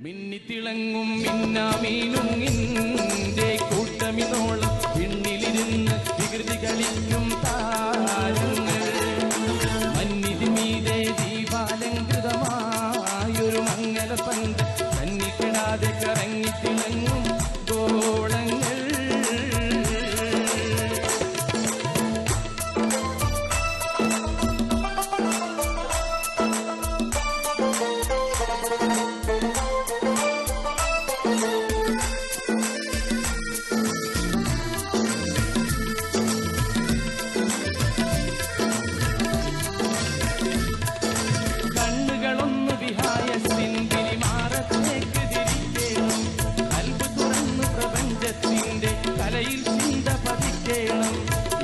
മിന്നിത്തിളങ്ങും മിന്നാമീനും നിന്റെ കൂട്ടമിനോളം പിന്നിലിരുന്ന് വികൃതി കളിക്കും താരങ്ങൾ മന്നിതി മീതെ ദീപാലങ്കൃതമായൊരു മംഗലപന്ത് കന്നിക്കിടാതെ കറങ്ങിത്തിളങ്ങും ഗോളങ്ങൾ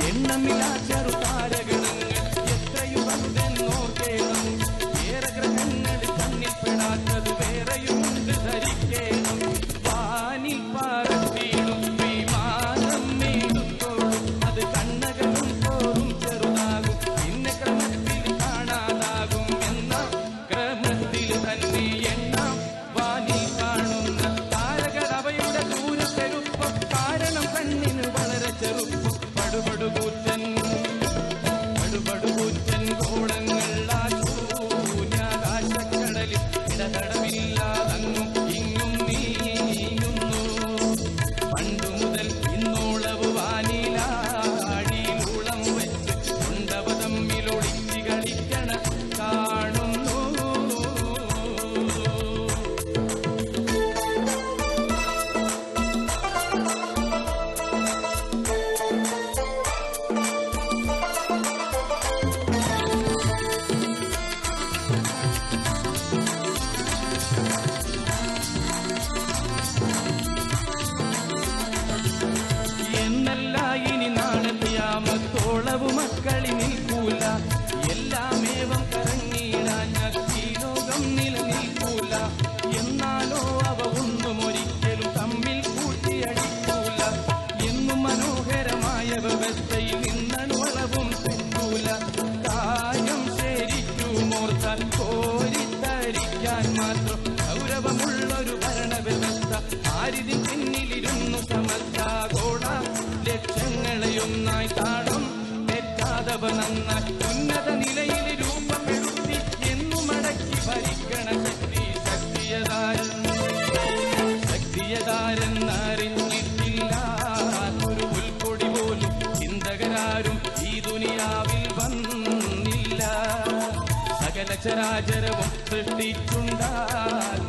എണ്ണമില്ലാ ചെറുതാരകണങ്ങൾ എത്രയുണ്ടെന്നോർക്കേണം ഏറെ ഗ്രഹങ്ങൾ കണ്ണിൽ പെടാത്തത് വേറെയുണ്ട് ധരിക്കേണം വാനിൽ പറത്തിയിടും വിമാനം മേടുത്തോളും അത് കണ്ണകളും തോറും ചെറുതാകും പിന്നെ ക്രമത്തിൽ കാണാതാകും എന്ന ക്രമത്തിൽ തന്നെ എണ്ണാം വാനിൽ കാണുന്ന താരകൾ അവയുടെ ദൂരപ്പെരുപ്പം കാരണം കണ്ണിന് വളരെ ചെറുപ്പം പടുപടുകൂറ്റൻ ഗോളങ്ങൾ ആ ശൂന്യാകാശക്കടലിൽ ഇടതടവില്ലാതങ്ങും ഇങ്ങും നീങ്ങുന്നു പണ്ടു മുതൽ ഇന്നോളവ് വാനിലാടിയിലൂളം വെച്ച് കൊണ്ടവ തമ്മിലൊളിച്ച് കളിക്കണ കാണുന്നു ഇനി നാളെയാമത്തോളവ് മക്കളി നിൽക്കൂല എല്ലാമേവം കറങ്ങിയിടാൻ ഈ ലോകം നിലനിൽക്കൂല എന്നാലോ അവ ഒന്നും ഒരിക്കലും തമ്മിൽ കൂട്ടിയടിക്കൂല എന്നും മനോഹരമായ വ്യവസ്ഥയിൽ നിന്നളവും തെറ്റൂല കാര്യം ശരിക്കുമോർത്താൽ കോരിത്തരിക്കാൻ മാത്രം ഗൗരവമുള്ളൊരു ഭരണവ്യവസ്ഥ ആരിതിൻ പിന്നിലിരുന്നു സമസ്താഗോള ലക്ഷ്യങ്ങളെയൊന്നായി താടും തെറ്റാതവ നന്നായി ഉന്നത നിലയിൽ രൂപപ്പെടുത്തി എന്നു മടക്കി ഭരിക്കണ ശക്തിയതാരെന്നറിഞ്ഞിട്ടില്ല ഒരു ഉൾക്കൊടി പോലും ചിന്തകരാരും ഈ ദുനിയാവിൽ വന്നില്ല സകല ചരാചരവും സൃഷ്ടിച്ചുണ്ടാൽ